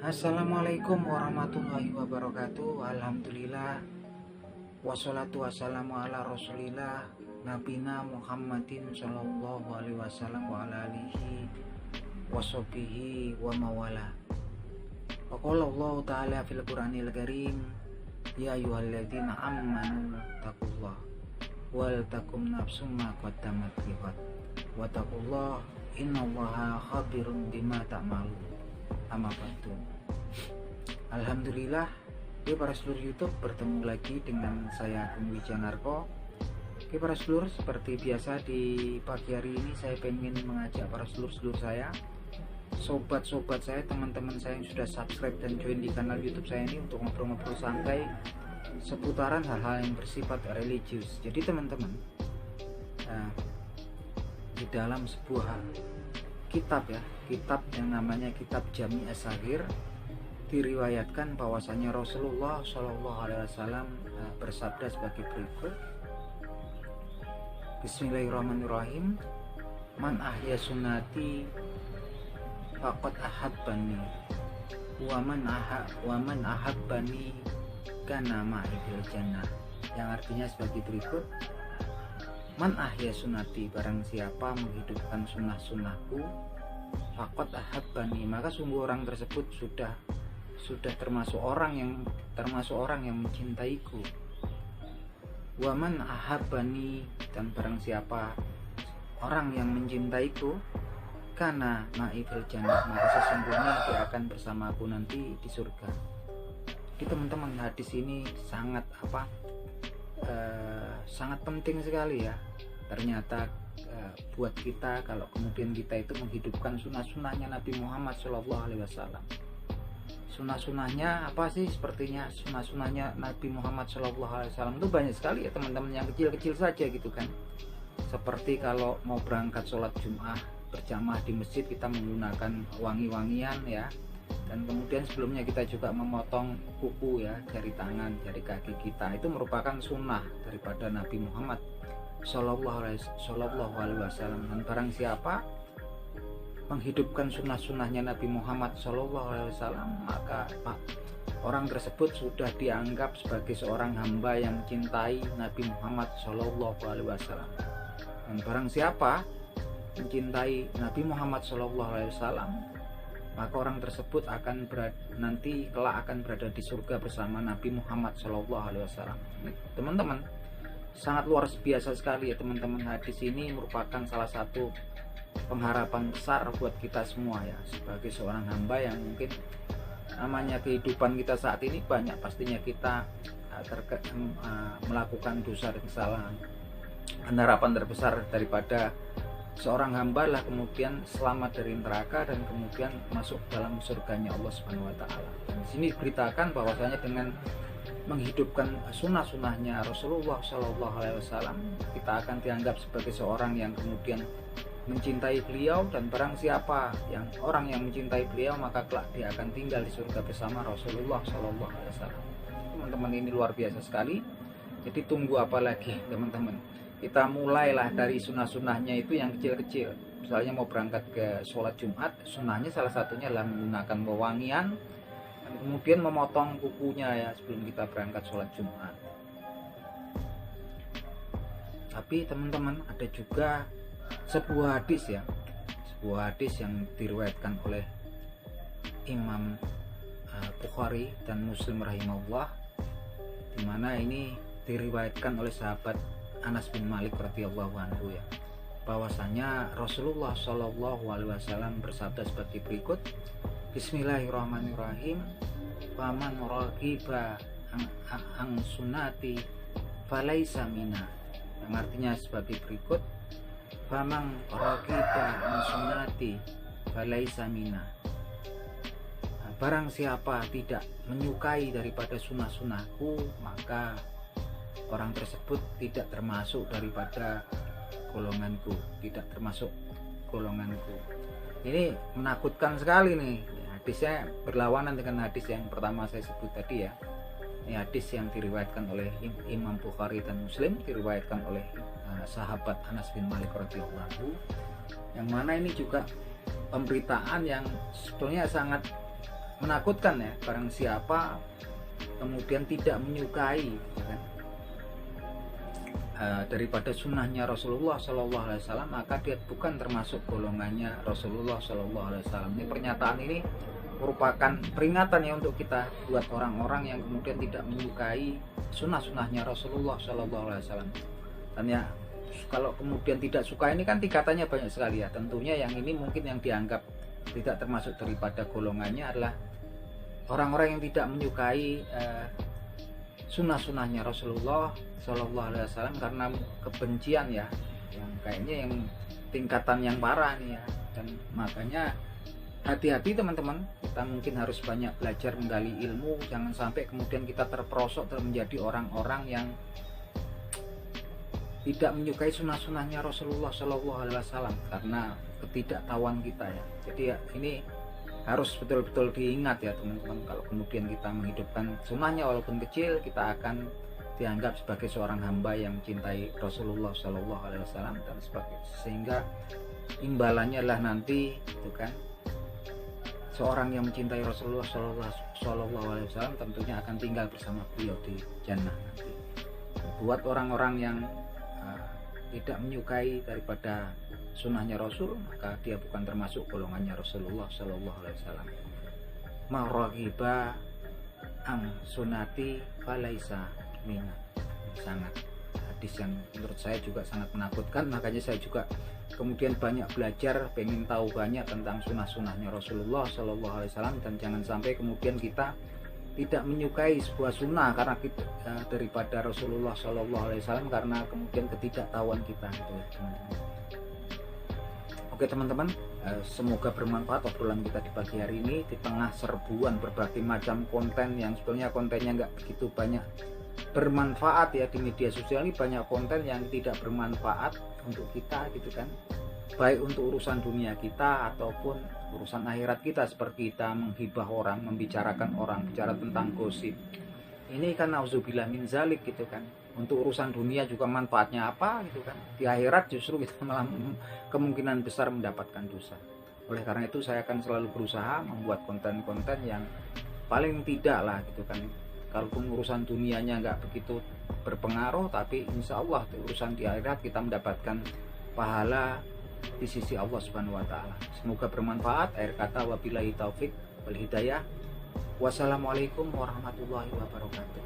Assalamualaikum warahmatullahi wabarakatuh. Alhamdulillah. Wassalatu wassalamu ala rasulillah Nabina Muhammadin sallallahu alaihi wasallam wa ala alihi washabihi wa mawala. Wa qala Allah ta'ala fil Qur'anil Karim, ya ayyuhalladzina amanu taqullah wal takum nafsum ma qaddamat liwat wa taqullah innallaha khabirun bima ta'malun. Amma ba'du. Alhamdulillah, para seluruh YouTube, bertemu lagi dengan saya Agung Wijanarko. Para seluruh, seperti biasa di pagi hari ini saya pengen mengajak para seluruh saya, sobat-sobat saya, teman-teman saya yang sudah subscribe dan join di kanal YouTube saya ini untuk ngobrol-ngobrol santai seputaran hal-hal yang bersifat religius. Jadi teman-teman, di dalam sebuah kitab yang namanya Kitab Jami' As-Saghir, diriwayatkan bahwasanya Rasulullah Shallallahu Alaihi Wasallam bersabda sebagai berikut. Bismillahirrahmanirrahim. Man ahya sunnati faqad ahabbani wa man ahabbani kana ma'i fil jannah. Yang artinya sebagai berikut. Man ahya sunnati, barang siapa menghidupkan sunnah-sunnahku, faqad ahabbani, maka sungguh orang tersebut sudah termasuk orang yang mencintaiku. Waman ahabbani, dan barang siapa orang yang mencintaiku, kana ma'i fil jannah, maka sesungguhnya dia akan bersamaku nanti di surga. Jadi teman-teman, hadis ini sangat penting sekali ya. Ternyata buat kita, kalau kemudian kita itu menghidupkan sunnah-sunnahnya Nabi Muhammad SAW. Sunnah-sunnahnya apa sih? Sepertinya sunnah-sunnahnya Nabi Muhammad SAW itu banyak sekali ya teman-teman, yang kecil-kecil saja gitu kan. Seperti kalau mau berangkat sholat Jum'ah berjamaah di masjid, kita menggunakan wangi-wangian ya. Dan kemudian sebelumnya kita juga memotong kuku ya, jari tangan, jari kaki kita. Itu merupakan sunnah daripada Nabi Muhammad Sallallahu Alaihi Wasallam. Dan barang siapa menghidupkan sunnah-sunnahnya Nabi Muhammad Sallallahu Alaihi Wasallam, maka orang tersebut sudah dianggap sebagai seorang hamba yang mencintai Nabi Muhammad Sallallahu Alaihi Wasallam. Dan barang siapa mencintai Nabi Muhammad Sallallahu Alaihi Wasallam, maka orang tersebut nanti kelak akan berada di surga bersama Nabi Muhammad Sallallahu Alaihi Wasallam. Teman-teman, sangat luar biasa sekali ya teman-teman. Hadis ini merupakan salah satu pengharapan besar buat kita semua ya, sebagai seorang hamba yang mungkin namanya kehidupan kita saat ini banyak pastinya kita melakukan dosa dan kesalahan. Harapan terbesar daripada seorang hamba lah kemudian selamat dari neraka dan kemudian masuk dalam surganya Allah Subhanahu wa taala. Dan di sini diberitakan bahwasanya dengan menghidupkan sunnah-sunnahnya Rasulullah Shallallahu Alaihi Wasallam, kita akan dianggap sebagai seorang yang kemudian mencintai beliau, dan barang siapa orang yang mencintai beliau, maka kelak dia akan tinggal di surga bersama Rasulullah Shallallahu Alaihi Wasallam. Teman-teman, ini luar biasa sekali. Jadi tunggu apa lagi teman-teman? Kita mulailah dari sunnah-sunnahnya itu yang kecil-kecil. Misalnya mau berangkat ke sholat Jumat, sunnahnya salah satunya adalah menggunakan wewangian, dan kemudian memotong kukunya ya sebelum kita berangkat sholat Jumat. Tapi teman-teman, ada juga sebuah hadis yang diriwayatkan oleh Imam Bukhari dan Muslim rahimahullah, di mana ini diriwayatkan oleh sahabat Anas bin Malik radhiyallahu anhu ya, bahwasanya Rasulullah Shallallahu Alaihi Wasallam bersabda sebagai berikut. Bismillahirrahmanirrahim. Faman raghiba an sunnati falaisa minna. Yang artinya sebagai berikut. Faman raghiba an sunnati falaisa minna. Barang siapa tidak menyukai daripada sunnah-sunnahku, maka orang tersebut tidak termasuk daripada golonganku, tidak termasuk golonganku. Ini menakutkan sekali nih. Hadisnya berlawanan dengan hadis yang pertama saya sebut tadi ya. Ini hadis yang diriwayatkan oleh Imam Bukhari dan Muslim, diriwayatkan oleh sahabat Anas bin Malik radhiyallahu anhu, yang mana ini juga pemberitaan yang sebetulnya sangat menakutkan ya, barang siapa kemudian tidak menyukai gitu kan, daripada sunnahnya Rasulullah Shallallahu Alaihi Wasallam, maka dia bukan termasuk golongannya Rasulullah Shallallahu Alaihi Wasallam. Ini pernyataan ini merupakan peringatan ya untuk kita, buat orang-orang yang kemudian tidak menyukai sunnah-sunnahnya Rasulullah Shallallahu Alaihi Wasallam. Dan ya kalau kemudian tidak suka ini kan tingkatannya banyak sekali ya. Tentunya yang ini mungkin yang dianggap tidak termasuk daripada golongannya adalah orang-orang yang tidak menyukai sunnah-sunnahnya Rasulullah Shallallahu Alaihi Wasallam karena kebencian ya, yang kayaknya yang tingkatan yang parah nih ya. Dan makanya hati-hati teman-teman, kita mungkin harus banyak belajar menggali ilmu, jangan sampai kemudian kita terperosok dan menjadi orang-orang yang tidak menyukai sunnah-sunnahnya Rasulullah Shallallahu Alaihi Wasallam karena ketidaktahuan kita ya. Jadi ya ini harus betul-betul diingat ya teman-teman, kalau kemudian kita menghidupkan sunnahnya walaupun kecil, kita akan dianggap sebagai seorang hamba yang mencintai Rasulullah Shallallahu Alaihi Wasallam dan sebagainya, sehingga imbalannya adalah nanti itu kan, seorang yang mencintai Rasulullah Shallallahu Alaihi Wasallam tentunya akan tinggal bersama beliau di jannah nanti. Buat orang-orang yang tidak menyukai daripada sunnahnya Rasul, maka dia bukan termasuk golongannya Rasulullah Shallallahu Alaihi Wasallam. Maraghiba ang sunati falaisa minna. Sangat hadis yang menurut saya juga sangat menakutkan, makanya saya juga kemudian banyak belajar, pengen tahu banyak tentang sunnah-sunnahnya Rasulullah Shallallahu Alaihi Wasallam, dan jangan sampai kemudian kita tidak menyukai sebuah sunnah karena kita, daripada Rasulullah Shallallahu Alaihi Wasallam karena kemudian ketidaktahuan kita gitu ya teman-teman. Oke teman-teman, semoga bermanfaat obrolan kita di pagi hari ini di tengah serbuan berbagai macam konten yang sebenarnya kontennya nggak begitu banyak bermanfaat ya. Di media sosial ini banyak konten yang tidak bermanfaat untuk kita gitu kan, baik untuk urusan dunia kita ataupun urusan akhirat kita, seperti kita menghibah orang, membicarakan orang, bicara tentang gosip. Ini kan nauzubillah min zalik gitu kan. Untuk urusan dunia juga manfaatnya apa gitu kan, di akhirat justru kita malah kemungkinan besar mendapatkan dosa. Oleh karena itu saya akan selalu berusaha membuat konten-konten yang paling tidak lah gitu kan, kalaupun urusan dunianya nggak begitu berpengaruh, tapi insya Allah urusan di akhirat kita mendapatkan pahala di sisi Allah Subhanahu wa Ta'ala. Semoga bermanfaat. Akhir kata, wabillahi taufik wal hidayah. Wassalamualaikum warahmatullahi wabarakatuh.